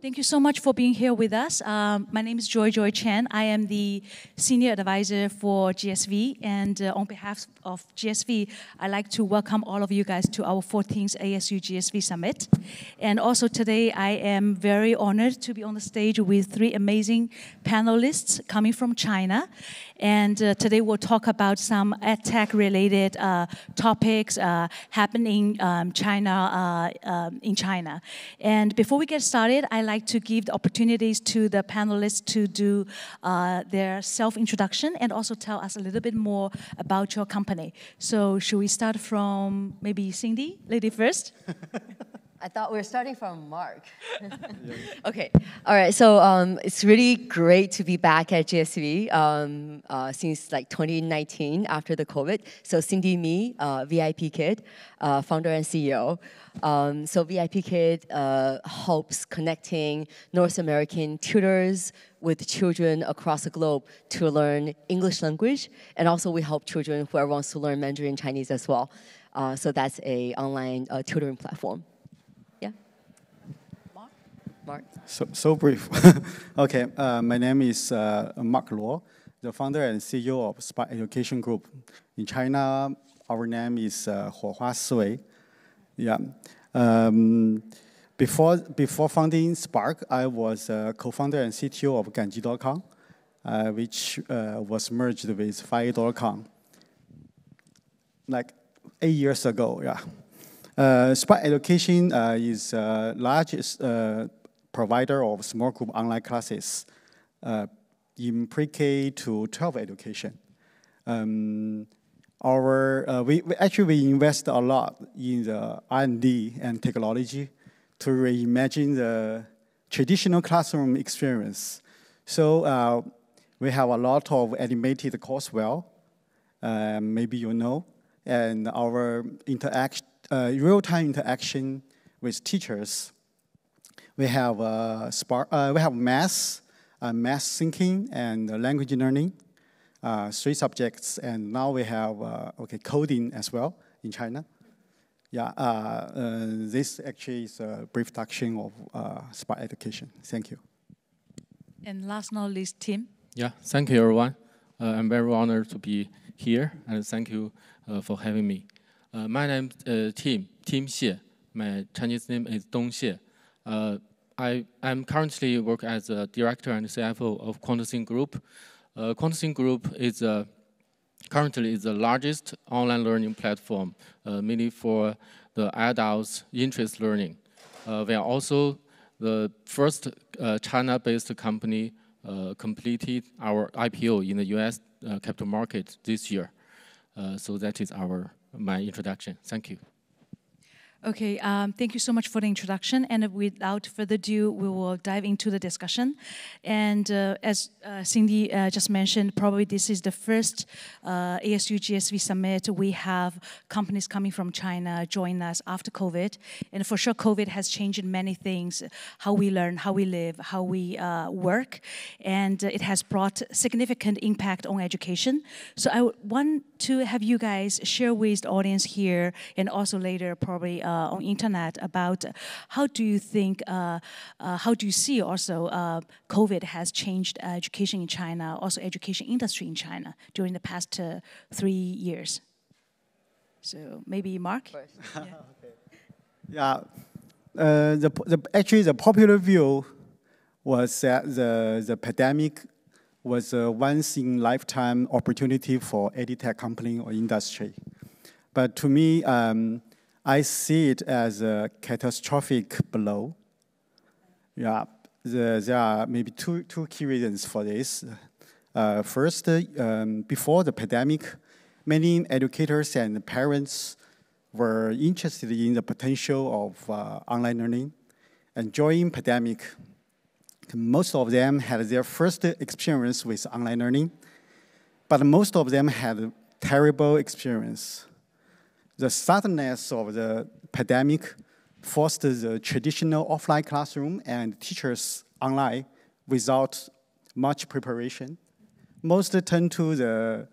Thank you so much for being here with us. My name is Joy Chen. I am the Senior Advisor for GSV, and on behalf of GSV, I'd like to welcome all of you guys to our 14th ASU+GSV Summit. And also today, I am very honored to be on the stage with three amazing panelists coming from China. And today we'll talk about some EdTech-related topics happening in China. And before we get started, I'd like to give the opportunities to the panelists to do their self-introduction and also tell us a little bit more about your company. So should we start from maybe Cindy, lady first? I thought we were starting from Mark. Okay, all right, so it's really great to be back at GSV since like 2019 after the COVID. So Cindy, me, VIPKID, founder and CEO. So VIPKID helps connecting North American tutors with children across the globe to learn English language. And also we help children whoever wants to learn Mandarin Chinese as well. So that's an online tutoring platform. Mark? So brief. Okay, my name is Mark Luo, the founder and CEO of Spark Education Group. In China, our name is Huohua Sui. Yeah. Before founding Spark, I was co-founder and CTO of Ganji.com, which was merged with Fire.com like 8 years ago. Yeah. Spark Education is the largest provider of small group online classes in pre-K to 12 education. We invest a lot in the R&D and technology to reimagine the traditional classroom experience. So we have a lot of animated courseware, maybe you know, and our real-time interaction with teachers. We have math thinking, and language learning, 3 subjects, and now we have coding as well in China. Yeah, this actually is a brief introduction of Spark Education. Thank you. And last but not least, Tim. Yeah, thank you, everyone. I'm very honored to be here, and thank you for having me. My name is Tim Xie. My Chinese name is Dong Xie. I'm currently work as a director and CFO of QuantaSing Group. QuantaSing Group is currently the largest online learning platform, mainly for the adults' interest learning. We are also the first China-based company completed our IPO in the US capital market this year. So that is my introduction. Thank you. Okay, thank you so much for the introduction. And without further ado, we will dive into the discussion. And as Cindy just mentioned, probably this is the first ASU+GSV Summit. We have companies coming from China join us after COVID. And for sure, COVID has changed many things, how we learn, how we live, how we work. And it has brought significant impact on education. So I want to have you guys share with the audience here and also later probably on internet about how do you think, how do you see also COVID has changed education in China, also education industry in China during the past 3 years? So maybe Mark? Yeah, actually the popular view was that the pandemic was a once-in-lifetime opportunity for EdTech company or industry. But to me, I see it as a catastrophic blow. Yeah, there are maybe two key reasons for this. First, before the pandemic, many educators and parents were interested in the potential of online learning. And during pandemic, most of them had their first experience with online learning, but most of them had a terrible experience. The suddenness of the pandemic forced the traditional offline classroom and teachers online without much preparation. Most turned to the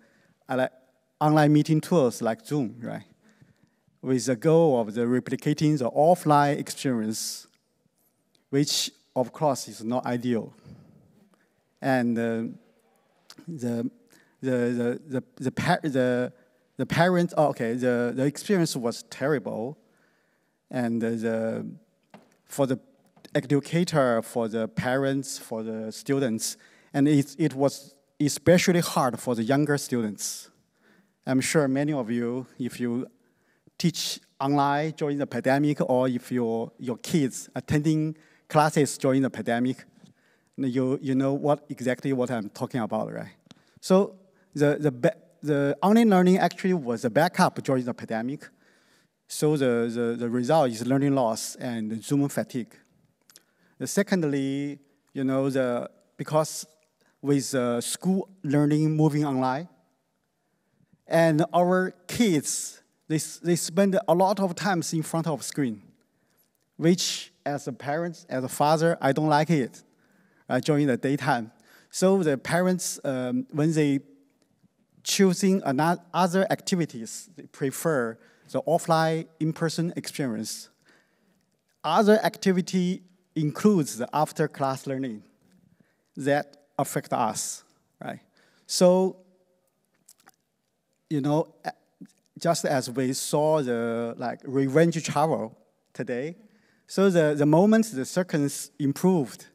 online meeting tools like Zoom, right? With the goal of replicating the offline experience, which of course, is not ideal. And the parents, the experience was terrible. And for the educator, for the parents, for the students, and it was especially hard for the younger students. I'm sure many of you, if you teach online during the pandemic, or if your kids attending classes during the pandemic, you know exactly what I'm talking about, right? So the online learning actually was a backup during the pandemic. So the result is learning loss and Zoom fatigue. Secondly, you know, because with school learning moving online, and our kids, they spend a lot of time in front of screen, which as a parent, as a father, I don't like it during the daytime. So the parents, when they choosing other activities, they prefer the offline in-person experience. Other activity includes the after-class learning that affect us, right? So, you know, just as we saw the revenge travel today, so the moment the circumstances improved,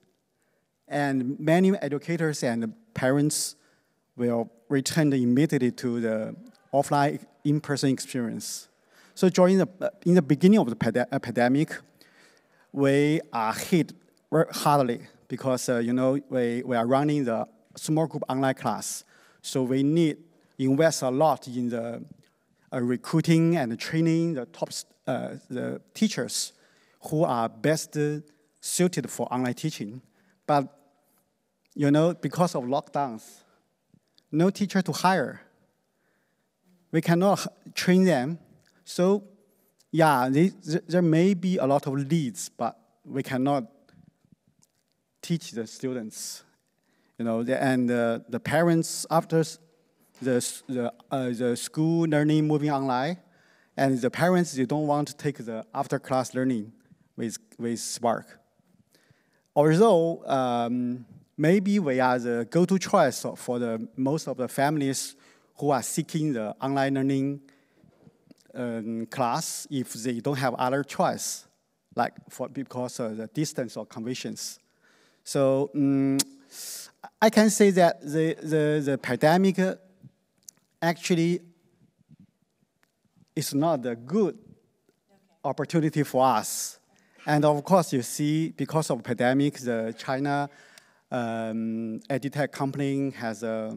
and many educators and parents will return immediately to the offline in-person experience. So in the beginning of the pandemic, we are hit very hardly because you know we are running the small group online class. So we need invest a lot in the recruiting and training the the teachers who are best suited for online teaching. But you know, because of lockdowns, no teacher to hire. We cannot train them. So yeah, there may be a lot of leads, but we cannot teach the students. You know, and the parents after the school learning moving online, and the parents, they don't want to take the after-class learning with Spark. Although maybe we are the go-to choice for most of the families who are seeking the online learning class if they don't have other choice, because of the distance or conditions. So I can say that the pandemic actually is not a good opportunity for us. And of course, you see, because of pandemic, the China EdTech company has a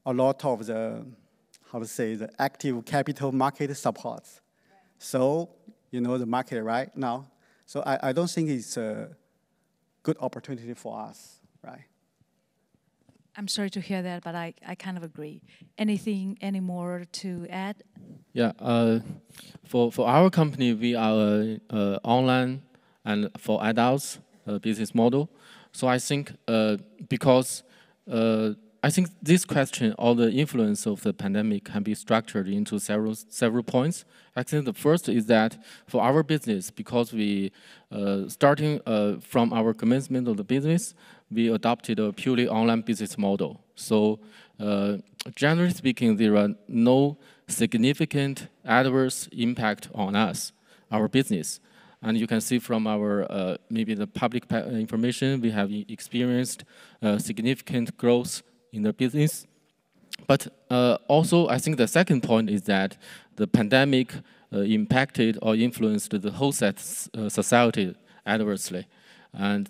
lot of the active capital market support. So, you know the market right now. So I don't think it's a good opportunity for us, right? I'm sorry to hear that, but I kind of agree. Any more to add? Yeah, for our company, we are online and for adults business model. So I think because I think this question or the influence of the pandemic can be structured into several points. I think the first is that for our business, because we starting from our commencement of the business, we adopted a purely online business model. So generally speaking, there are no significant adverse impact on us, our business. And you can see from our maybe the public information, we have experienced significant growth in the business. But also, I think the second point is that the pandemic impacted or influenced the whole society adversely. And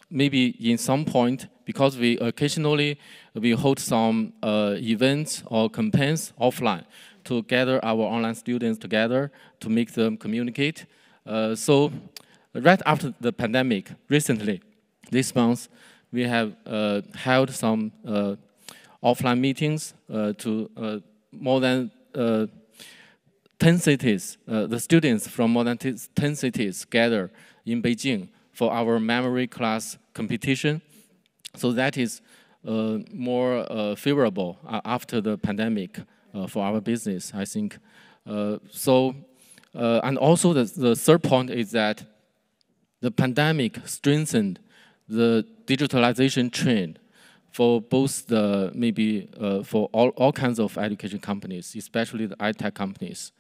maybe in some point, because we occasionally hold some events or campaigns offline to gather our online students together to make them communicate. So right after the pandemic, recently, this month, we have held some offline meetings to more than 10 cities. The students from more than 10 cities gather in Beijing for our memory class competition. So that is more favorable after the pandemic for our business, I think. And also the third point is that the pandemic strengthened the digitalization trend for both the for all kinds of education companies, especially the EdTech companies,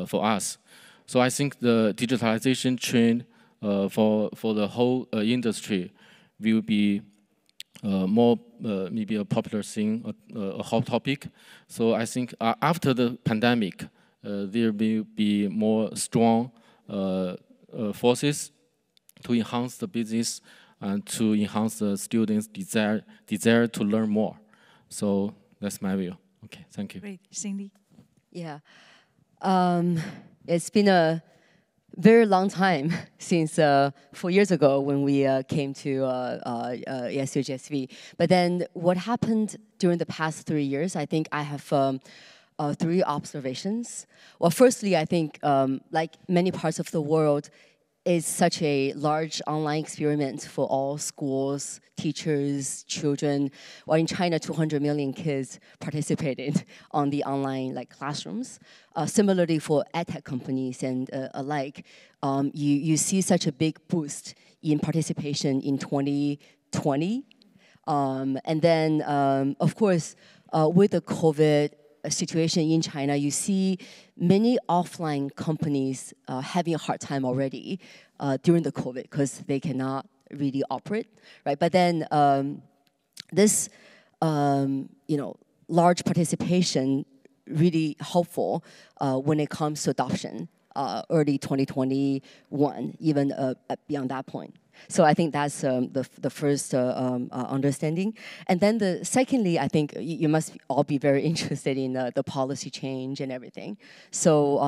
for us. So I think the digitalization trend for the whole industry will be more maybe a popular thing, a hot topic. So I think after the pandemic, there will be more strong forces to enhance the business and to enhance the students' desire to learn more. So that's my view. Okay, thank you. Great, Cindy. Yeah, it's been a very long time since 4 years ago when we came to ASU+GSV. But then what happened during the past 3 years, I think I have 3 observations. Well, firstly, I think like many parts of the world, it's such a large online experiment for all schools, teachers, children. Well, in China, 200 million kids participated on the online classrooms. Similarly, for EdTech companies and alike, you see such a big boost in participation in 2020. And then, of course, with the COVID situation in China, you see many offline companies having a hard time already during the COVID because they cannot really operate, right? But then this, large participation really helpful when it comes to adoption, early 2021, even beyond that point. So I think that's the first understanding. And then secondly, I think you must all be very interested in the policy change and everything. So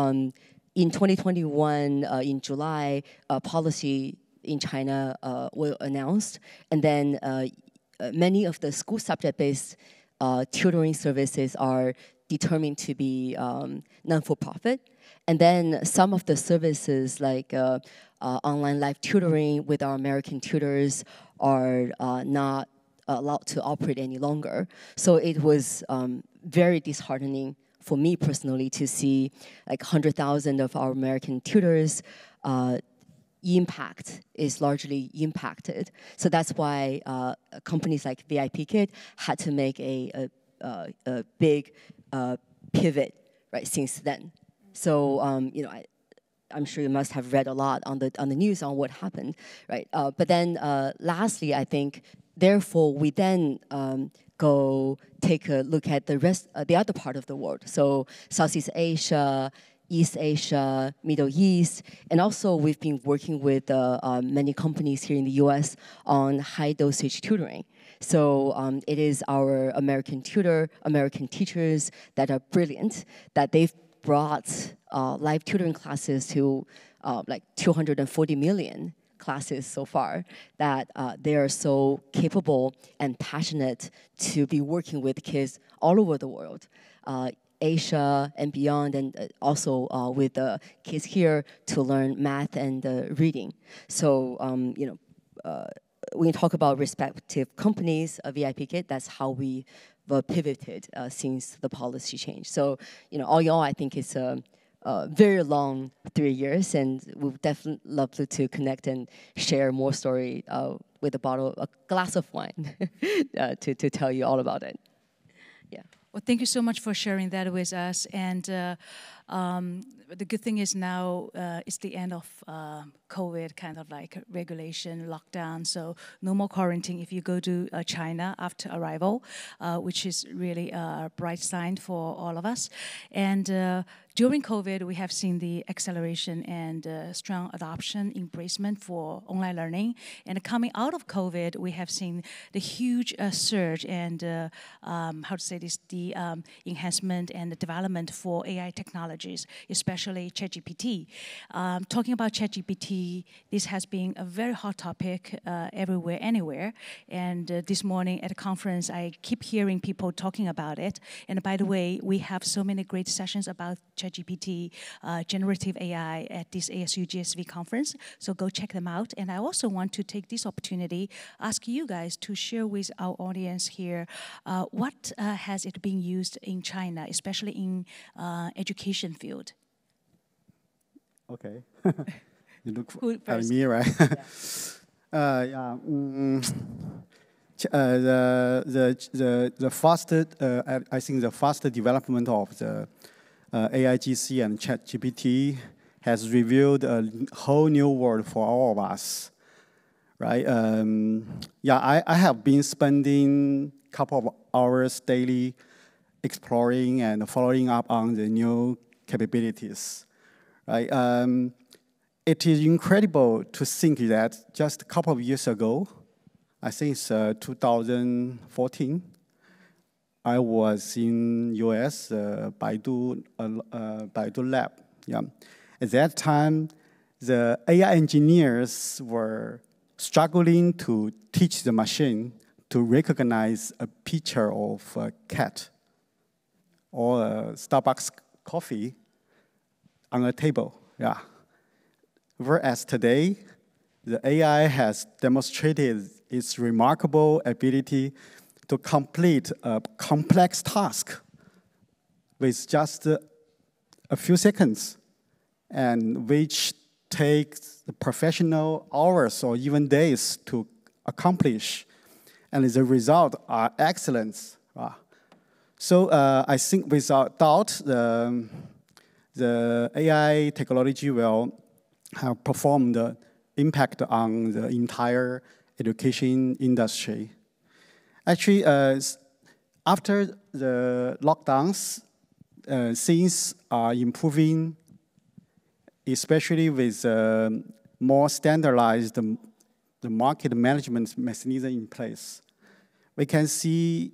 in 2021, in July, policy in China was announced. And then many of the school subject-based tutoring services are determined to be non-for-profit. And then some of the services like online live tutoring with our American tutors are not allowed to operate any longer. So it was very disheartening for me personally to see 100,000 of our American tutors impact is largely impacted. So that's why companies like VIPKID had to make a big pivot right since then. So I'm sure you must have read a lot on the news on what happened, right? But then lastly, I think therefore we then go take a look at the other part of the world. So Southeast Asia, East Asia, Middle East, and also we've been working with many companies here in the US on high dosage tutoring. So it is our American teachers that are brilliant, that they've brought live tutoring classes to 240 million classes so far, that they are so capable and passionate to be working with kids all over the world. Asia and beyond, and also with the kids here to learn math and reading. So, when you talk about respective companies, VIPKID, that's how we pivoted since the policy change. So, all in all, I think it's a very long 3 years, and we would definitely love to connect and share more story with a glass of wine to tell you all about it. Yeah. Well, thank you so much for sharing that with us. And the good thing is now it's the end of COVID kind of regulation, lockdown. So no more quarantine if you go to China after arrival, which is really a bright sign for all of us. And during COVID, we have seen the acceleration and strong adoption, embracement for online learning. And coming out of COVID, we have seen the huge surge and, the enhancement and the development for AI technologies, especially ChatGPT. Talking about ChatGPT, this has been a very hot topic everywhere, anywhere. And this morning at a conference, I keep hearing people talking about it. And by the way, we have so many great sessions about ChatGPT, generative AI at this ASU+GSV conference. So go check them out. And I also want to take this opportunity, ask you guys to share with our audience here, what has it been used in China, especially in education field? Okay. You look Who at first? me, right? Yeah. The faster, I think the faster development of the AIGC and ChatGPT has revealed a whole new world for all of us, right? I have been spending a couple of hours daily exploring and following up on the new capabilities, right? It is incredible to think that just a couple of years ago, I think it's 2014, I was in US, Baidu lab. Yeah. At that time, the AI engineers were struggling to teach the machine to recognize a picture of a cat or a Starbucks coffee on a table. Yeah. Whereas today, the AI has demonstrated its remarkable ability to complete a complex task with just a few seconds, and which takes the professional hours or even days to accomplish. And the results are excellent. So I think without doubt, the AI technology will have performed the impact on the entire education industry. Actually, after the lockdowns, things are improving, especially with more standardized the market management mechanism in place. We can see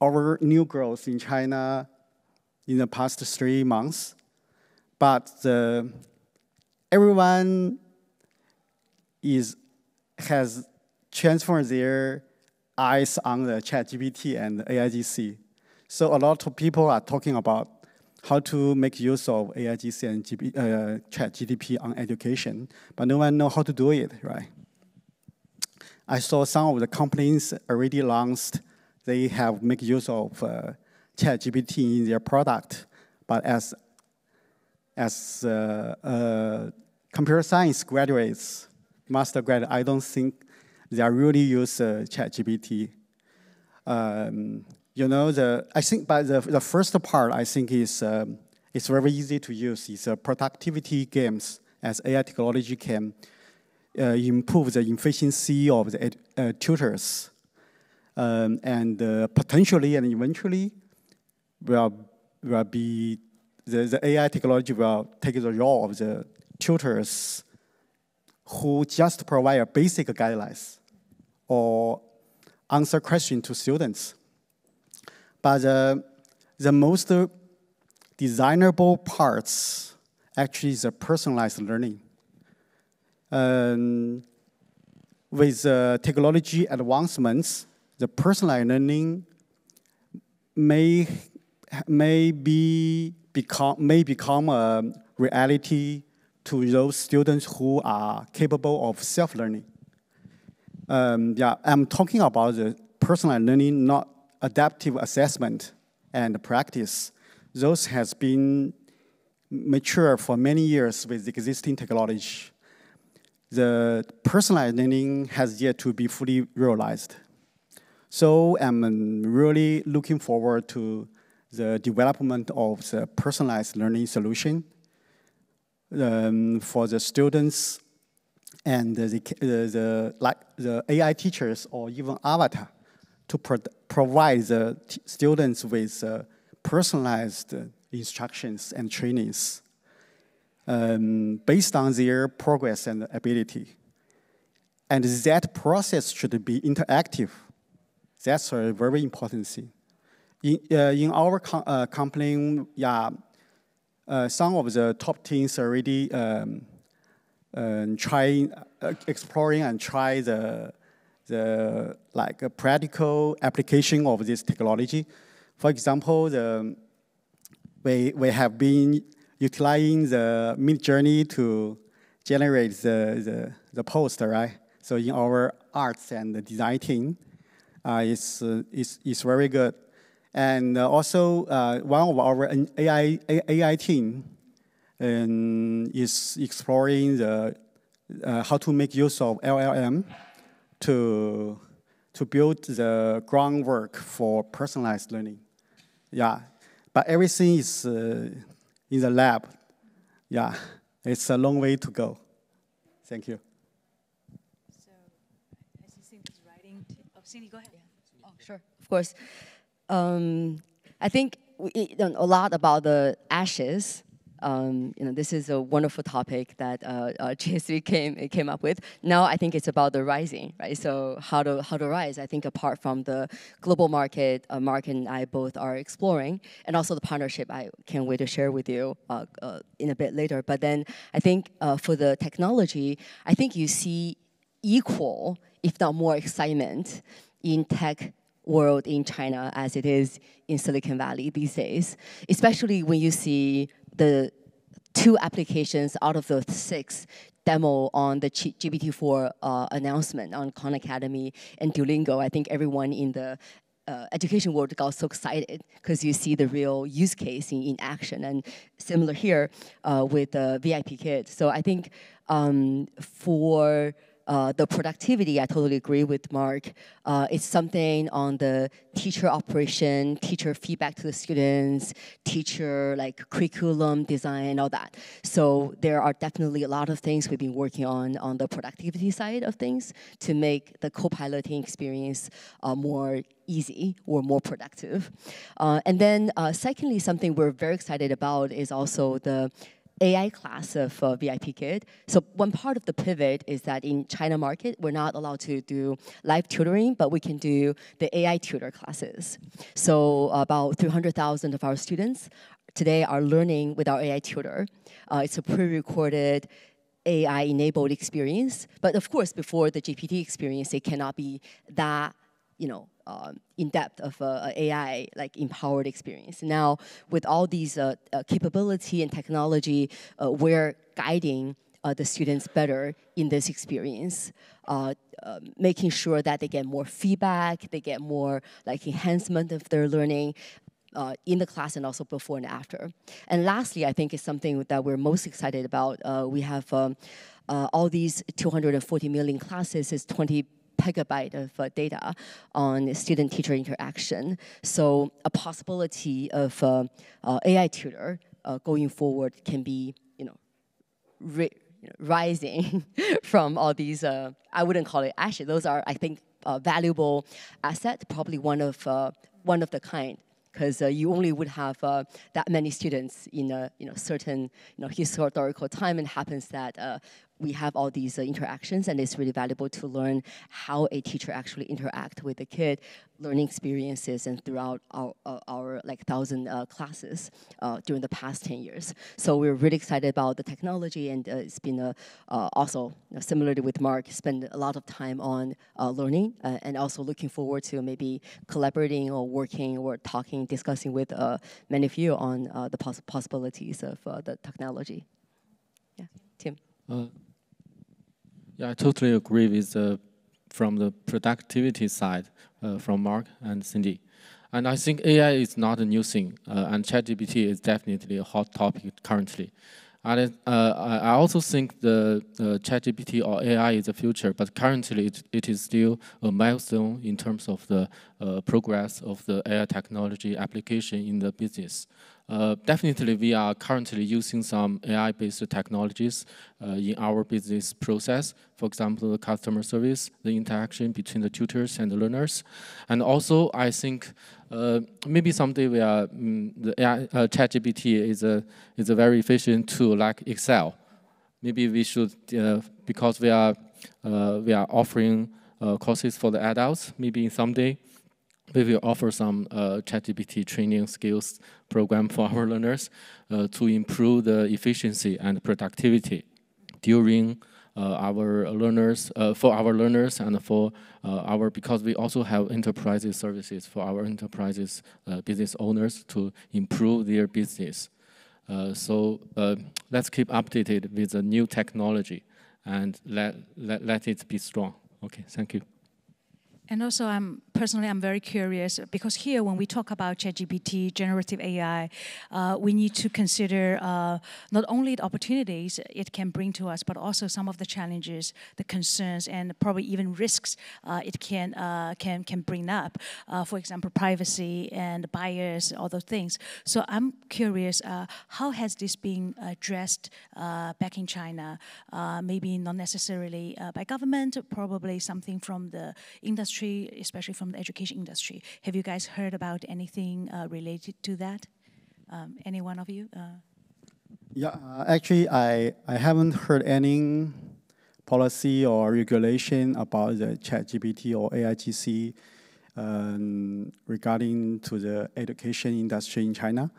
our new growth in China in the past 3 months, but everyone has transferred their eyes on the ChatGPT and AIGC. So a lot of people are talking about how to make use of AIGC and ChatGPT on education, but no one knows how to do it, right? I saw some of the companies already launched, they have made use of ChatGPT in their product, but as computer science graduates, master graduates, I don't think they are really use ChatGPT. You know, I think by the first part, I think is it's very easy to use. It's productivity games, as AI technology can improve the efficiency of the tutors, and potentially and eventually will be the AI technology will take the role of the tutors who just provide basic guidelines or answer questions to students. But the most desirable parts actually is the personalized learning. With technology advancements, the personalized learning may become a reality to those students who are capable of self-learning. I'm talking about the personalized learning, not adaptive assessment and practice. Those has been mature for many years with existing technology. The personalized learning has yet to be fully realized. So I'm really looking forward to the development of the personalized learning solution for the students and the AI teachers or even avatar to provide the students with personalized instructions and trainings based on their progress and ability. And that process should be interactive. That's a very important thing. In our company, some of the top teams already exploring and try the practical application of this technology. For example, we have been utilizing the Midjourney to generate the poster, right? So in our arts and design team, it's very good. And also, one of our AI team is exploring the how to make use of LLM to build the groundwork for personalized learning. Yeah, but everything is in the lab. Yeah, it's a long way to go. Thank you. So, I see Cindy's writing. Oh, Cindy, go ahead. Yeah. Oh, sure, of course. I think we know a lot about the ashes. This is a wonderful topic that GSV came up with. Now I think it's about the rising, right? So how to rise? I think apart from the global market, Mark and I both are exploring, and also the partnership I can't wait to share with you in a bit later. But then I think for the technology, I think you see equal, if not more, excitement in tech world in China as it is in Silicon Valley these days, especially when you see the 2 applications out of the 6 demo on the GPT-4 announcement on Khan Academy and Duolingo. I think everyone in the education world got so excited because you see the real use case in action. And similar here with VIPKID. So I think for the productivity, I totally agree with Mark. It's something on the teacher operation, teacher feedback to the students, teacher curriculum design, all that. So there are definitely a lot of things we've been working on the productivity side of things to make the co-piloting experience more easy or more productive. And then secondly, something we're very excited about is also the AI class of VIPKID. So one part of the pivot is that in China market, we're not allowed to do live tutoring, but we can do the AI tutor classes. So about 300,000 of our students today are learning with our AI tutor. It's a pre-recorded AI-enabled experience. But of course, before the GPT experience, it cannot be that in depth of AI empowered experience. Now, with all these capability and technology, we're guiding the students better in this experience, making sure that they get more feedback, they get more enhancement of their learning in the class and also before and after. And lastly, I think is something that we're most excited about. We have all these 240 million classes is 20 petabyte of data on student-teacher interaction. So a possibility of AI tutor going forward can be, rising from all these. I wouldn't call it ashes. Those are, I think, valuable asset, probably one of the kind. Because you only would have that many students in a certain historical time, and happens that we have all these interactions, and it's really valuable to learn how a teacher actually interact with the kid, learning experiences, and throughout our 1,000 classes during the past 10 years. So we're really excited about the technology, and it's been also, similarly with Mark, spend a lot of time on learning, and also looking forward to maybe collaborating or working or talking, discussing with many of you on the possibilities of the technology. Yeah, Tim. Yeah, I totally agree with from the productivity side from Mark and Cindy. And I think AI is not a new thing, and ChatGPT is definitely a hot topic currently. And I also think the ChatGPT or AI is the future, but currently it is still a milestone in terms of the progress of the AI technology application in the business. Definitely, we are currently using some AI-based technologies in our business process. For example, the customer service, the interaction between the tutors and the learners. And also, I think maybe someday the AI, ChatGPT is a very efficient tool like Excel. Maybe we should, because we are offering courses for the adults, maybe someday we will offer some ChatGPT training skills program for our learners to improve the efficiency and productivity during our learners, for our learners and for because we also have enterprises services for our enterprises business owners to improve their business. So let's keep updated with the new technology and let it be strong. Okay, thank you. And also, I'm personally, I'm very curious because here, when we talk about ChatGPT, generative AI, we need to consider not only the opportunities it can bring to us, but also some of the challenges, the concerns, and probably even risks it can bring up. For example, privacy and bias, all those things. So I'm curious, how has this been addressed back in China? Maybe not necessarily by government, probably something from the industry, especially from the education industry. Have you guys heard about anything related to that? Any one of you? Yeah, actually, I haven't heard any policy or regulation about the ChatGPT or AIGC regarding to the education industry in China.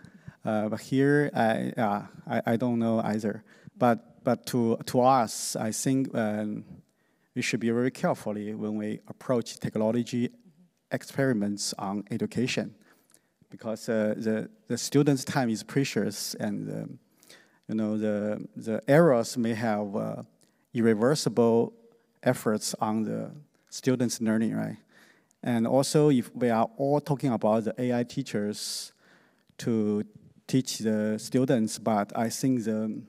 But here, I don't know either. But to us, I think we should be very carefully when we approach technology experiments on education, because the students' time is precious, and the errors may have irreversible efforts on the students' learning, right? And also, if we are all talking about the AI teachers to teach the students, but I think the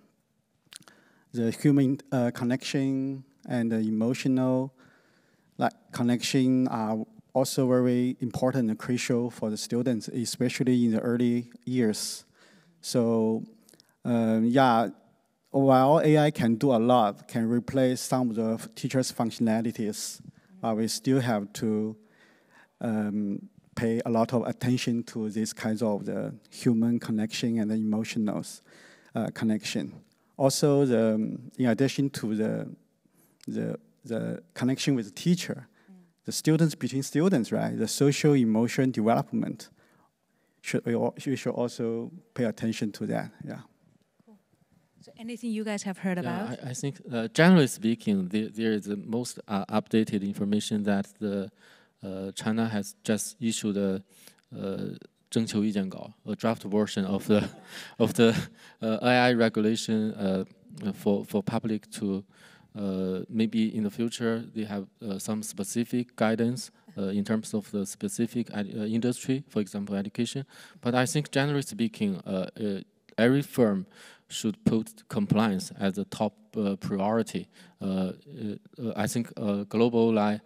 human connection and the emotional connection are also very important and crucial for the students, especially in the early years. So, yeah, while AI can do a lot, can replace some of the teachers' functionalities, but we still have to pay a lot of attention to these kinds of the human connection and the emotional connection. Also, in addition to the connection with the teacher, the students between students, right? The social emotion development, we should also pay attention to that. Yeah. Cool. So, anything you guys have heard about? I think, generally speaking, there is the most updated information that China has just issued a 征求意见稿, a draft version of the AI regulation for public to maybe in the future they have some specific guidance in terms of the specific industry, for example, education. But I think generally speaking, every firm should put compliance as the top priority. I think globally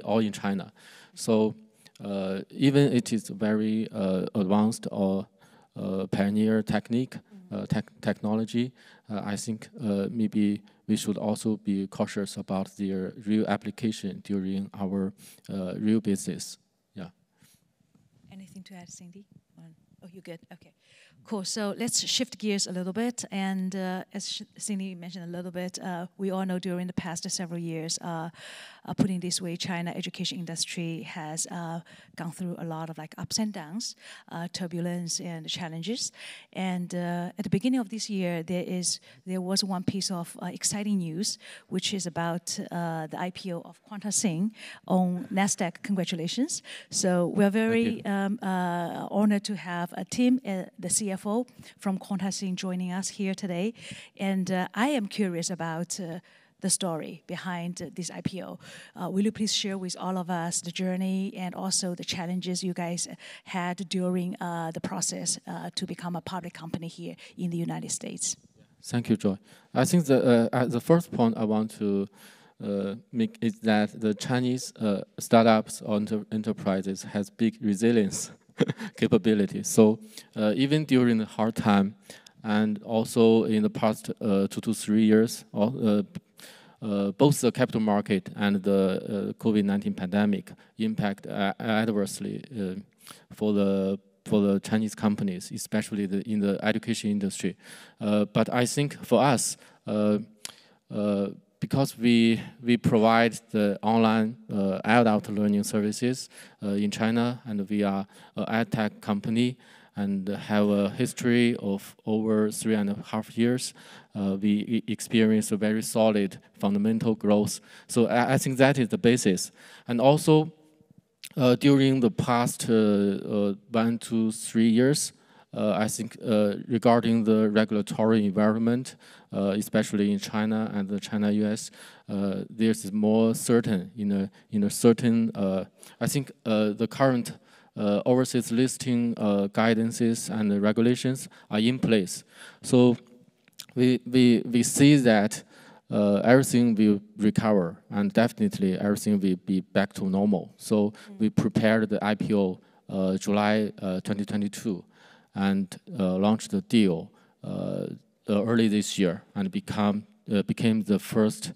or in China. So even it is very advanced or pioneer technology, I think maybe we should also be cautious about their real application during our real business. Yeah. Anything to add, Cindy? Oh, you're good. Okay. Cool. So let's shift gears a little bit. And as Cindy mentioned a little bit, we all know during the past several years, putting it this way, China education industry has gone through a lot of ups and downs, turbulence and challenges. And at the beginning of this year, there was one piece of exciting news, which is about the IPO of QuantaSing on NASDAQ. Congratulations. So we're very honored to have a team, the CFO from QuantaSing joining us here today. And I am curious about the story behind this IPO. Will you please share with all of us the journey and also the challenges you guys had during the process to become a public company here in the United States? Thank you, Joy. I think the first point I want to make is that the Chinese startups or enterprises has big resilience capability. So even during the hard time, and also in the past 2 to 3 years, both the capital market and the COVID-19 pandemic impact adversely for the Chinese companies, especially in the education industry. But I think for us, because we provide the online adult learning services in China, and we are an EdTech company and have a history of over 3.5 years, we experience a very solid fundamental growth. So I think that is the basis. And also, during the past 1 to 3 years, I think regarding the regulatory environment, especially in China and the China-US, there's more certain in a certain. I think the current overseas listing guidances and regulations are in place. So we see that everything will recover, and definitely everything will be back to normal. So we prepared the IPO July 2022 and launched the deal early this year and became the first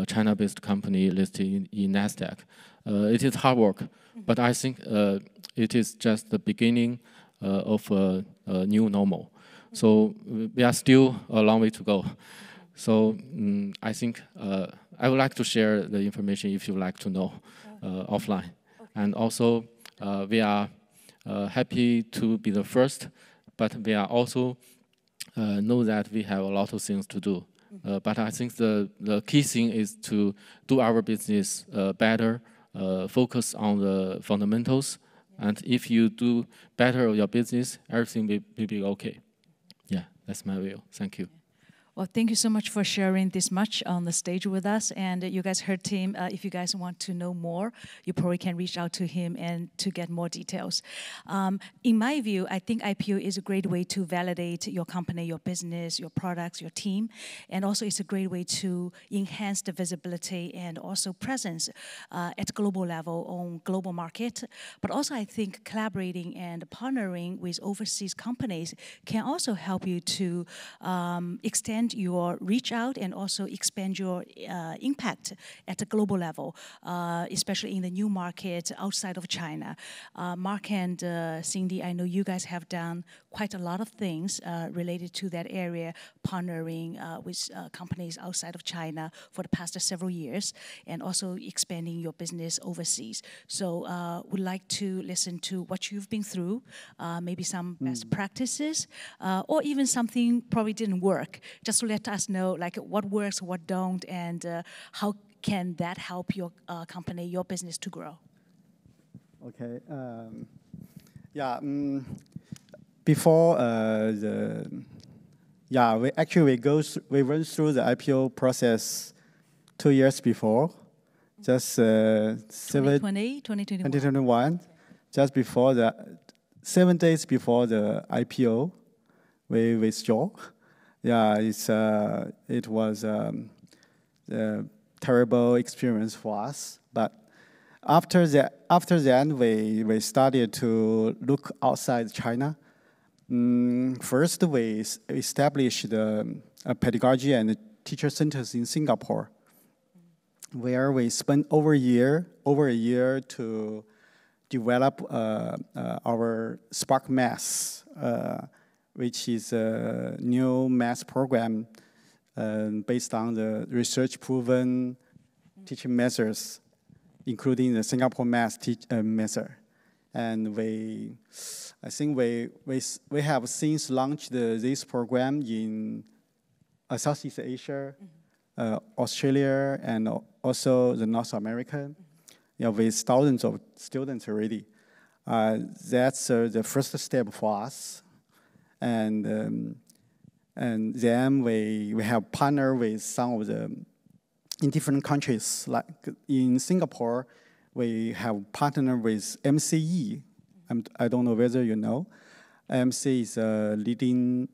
China-based company listed in NASDAQ. It is hard work, but I think it is just the beginning of a new normal. So we are still a long way to go. So I think I would like to share the information if you like to know offline. Okay. And also we are happy to be the first, but we are also know that we have a lot of things to do. But I think the key thing is to do our business better, focus on the fundamentals, and if you do better your business, everything will be okay. Yeah, that's my view. Thank you. Well, thank you so much for sharing this much on the stage with us. And you guys heard Tim. If you guys want to know more, you probably can reach out to him and to get more details. In my view, I think IPO is a great way to validate your company, your business, your products, your team. And also it's a great way to enhance the visibility and also presence at global level on global market. But also I think collaborating and partnering with overseas companies can also help you to extend your reach out and also expand your impact at a global level, especially in the new market outside of China. Mark and Cindy, I know you guys have done quite a lot of things related to that area, partnering with companies outside of China for the past several years, and also expanding your business overseas. So we'd like to listen to what you've been through, maybe some best practices, or even something probably didn't work, just to let us know like what works, what don't, and how can that help your company, your business to grow. Okay. Before we went through the IPO process 2 years before, just 2021, just before 7 days before the IPO, we withdraw. Yeah, it was a terrible experience for us. But after that, we started to look outside China. First, we established a pedagogy and teacher centers in Singapore, where we spent over a year to develop our Spark Math, which is a new math program based on the research-proven teaching methods, including the Singapore math method. And I think we have since launched this program in Southeast Asia, Australia, and also the North America, with thousands of students already. That's the first step for us. And then we have partnered with some of in different countries. Like in Singapore, we have partnered with MCE. I don't know whether you know. MCE is a leading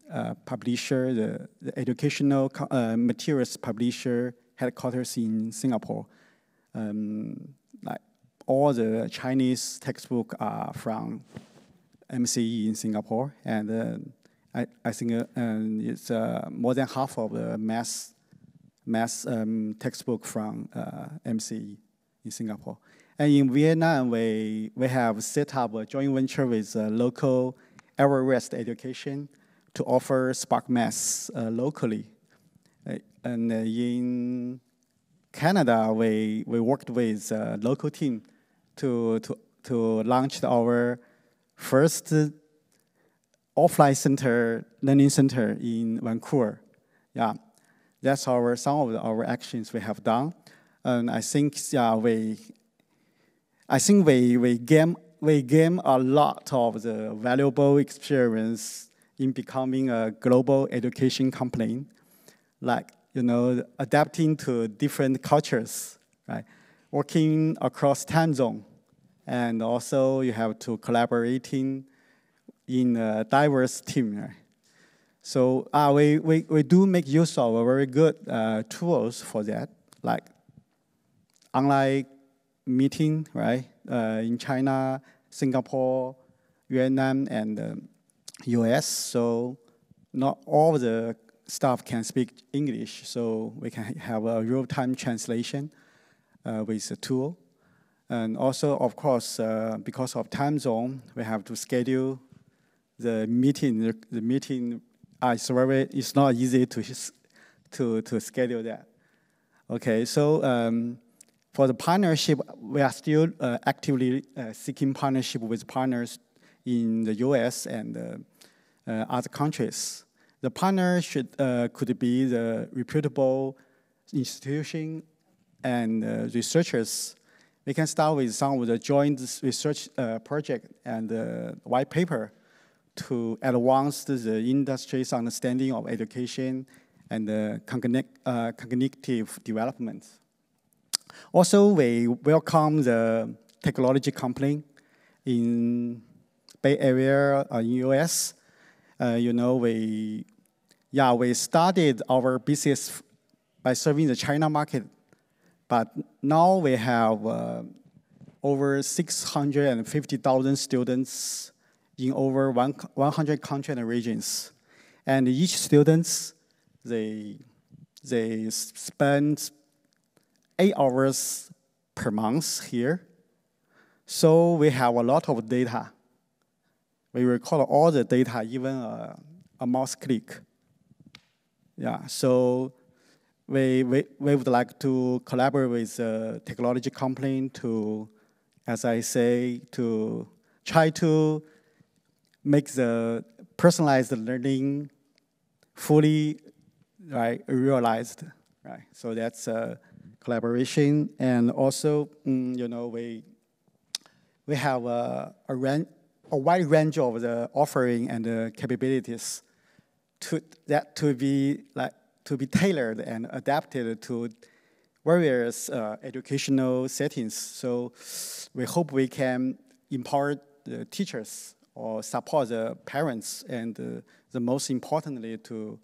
publisher, the educational materials publisher, headquarters in Singapore. Like all the Chinese textbooks are from MCE in Singapore, and I think it's more than half of the math textbook from MCE in Singapore. And in Vietnam, we have set up a joint venture with local Everest Education to offer Spark Math locally. And in Canada, we worked with a local team to launch our first offline learning center in Vancouver. Yeah, that's some of our actions we have done, and I think we gain a lot of the valuable experience in becoming a global education company, like, adapting to different cultures, right? Working across time zone, and also you have to collaborating in a diverse team, right? So we do make use of a very good tools for that, like online meeting, right? In China, Singapore, Vietnam, and US. So not all the staff can speak English, so we can have a real-time translation with the tool. And also, of course, because of time zone, we have to schedule the meeting. The meeting it's not easy to schedule that. Okay, so for the partnership, we are still actively seeking partnership with partners in the US and other countries. The partner could be the reputable institution and researchers. We can start with some of the joint research project and white paper to advance the industry's understanding of education and cognitive development. Also, we welcome the technology company in Bay Area in US. We started our business by serving the China market, but now we have over 650,000 students in over 100 countries and regions. And each student, they spend 8 hours per month here. So we have a lot of data. We record all the data, even a mouse click. Yeah, so we would like to collaborate with a technology company to, as I say, to try to make the personalized learning fully realized, right? So that's a collaboration, and also, we have a wide range of the offering and the capabilities to be tailored and adapted to various educational settings. So we hope we can empower the teachers or support the parents, and the most importantly, to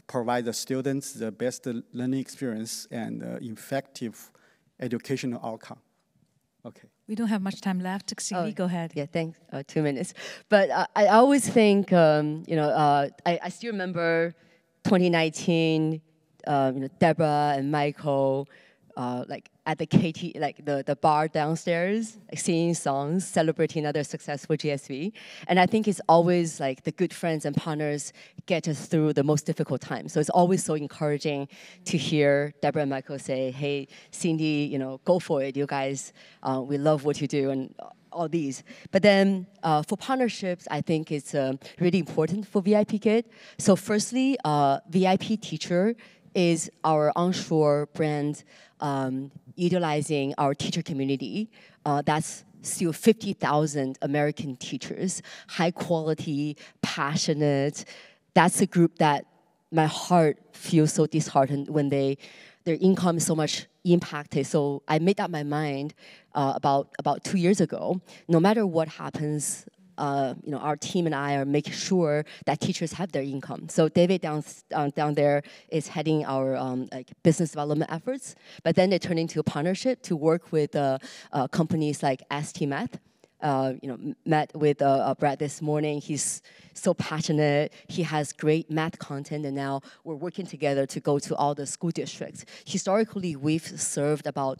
provide the students the best learning experience and effective educational outcome. Okay. We don't have much time left. Cindy, go ahead. Yeah, thanks. 2 minutes. But I always think, I still remember 2019, Deborah and Michael, at the KT, the bar downstairs, singing songs, celebrating another successful GSV. And I think it's always the good friends and partners get us through the most difficult times. So it's always so encouraging to hear Deborah and Michael say, hey, Cindy, go for it, you guys. We love what you do, and all these. But then for partnerships, I think it's really important for VIPKID. So firstly, VIP Teacher is our onshore brand utilizing our teacher community. That's still 50,000 American teachers, high quality, passionate. That's a group that my heart feels so disheartened when their income is so much impacted. So I made up my mind about 2 years ago. No matter what happens, our team and I are making sure that teachers have their income. So David down there is heading our business development efforts, but then they turn into a partnership to work with companies like ST Math. Met with Brad this morning. He's so passionate. He has great math content, and now we're working together to go to all the school districts. Historically, we've served about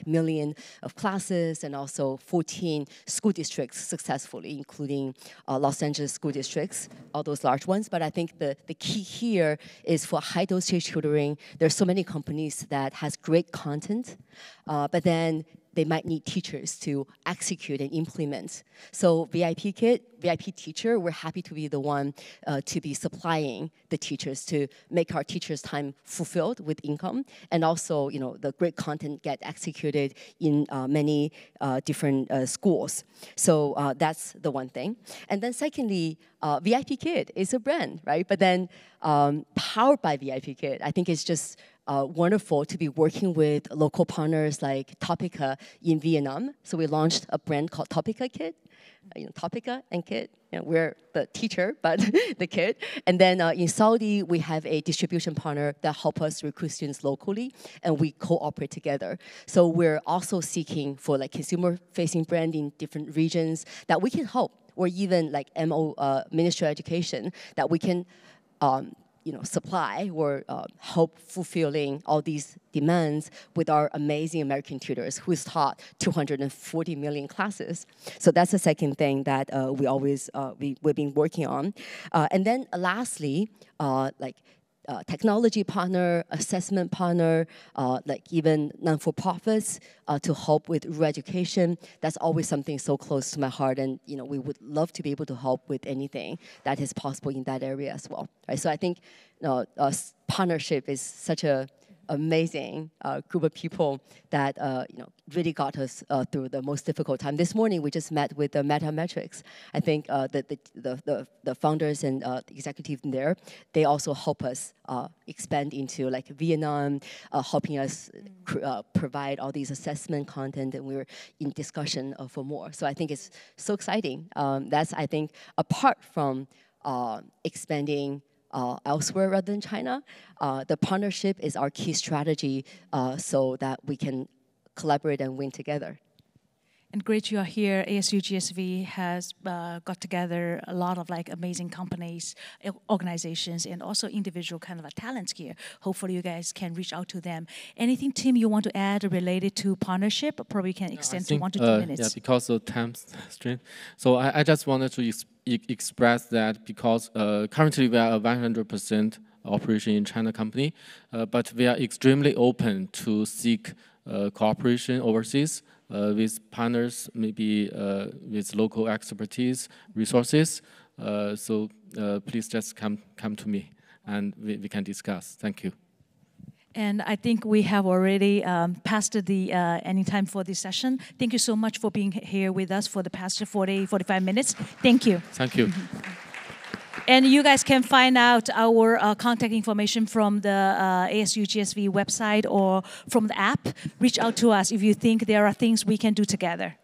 million of classes and also 14 school districts successfully, including Los Angeles school districts, all those large ones. But I think the key here is for high dosage tutoring. There's so many companies that has great content, but then they might need teachers to execute and implement. So VIPKID, VIP teacher, we're happy to be the one to be supplying the teachers to make our teachers' time fulfilled with income, and also, the great content get executed in many different schools. So that's the one thing. And then secondly, VIPKID is a brand, right? But then powered by VIPKID, I think it's just wonderful to be working with local partners like Topica in Vietnam. So we launched a brand called Topica Kid. Topica and Kid. We're the teacher, but the kid. And then in Saudi, we have a distribution partner that help us recruit students locally, and we cooperate together. So we're also seeking for like consumer-facing brand in different regions that we can help, or even like Ministry of Education that we can supply or help fulfilling all these demands with our amazing American tutors who's taught 240 million classes. So that's the second thing that we've been working on. And then lastly, technology partner, assessment partner, like even non-for-profits to help with rural education. That's always something so close to my heart, and we would love to be able to help with anything that is possible in that area as well. Right? So I think partnership is such a amazing group of people that really got us through the most difficult time. This morning we just met with the Metametrics. I think the founders and the executives there, they also help us expand into like Vietnam, helping us provide all these assessment content, and we were in discussion for more. So I think it's so exciting. That's, I think, apart from expanding elsewhere rather than China, the partnership is our key strategy so that we can collaborate and win together. And great you are here. ASU+GSV has got together a lot of like amazing companies, organizations, and also individual kind of talents here. Hopefully you guys can reach out to them. Anything, Tim, you want to add related to partnership? Probably can extend to 1 to 2 minutes. Yeah, because of time strain. So I just wanted to express that because currently we are a 100% operation in China company, but we are extremely open to seek cooperation overseas with partners, maybe with local expertise, resources. So please just come to me and we can discuss. Thank you. And I think we have already passed the any time for this session. Thank you so much for being here with us for the past 45 minutes. Thank you. Thank you. And you guys can find out our contact information from the ASU+GSV website or from the app. Reach out to us if you think there are things we can do together.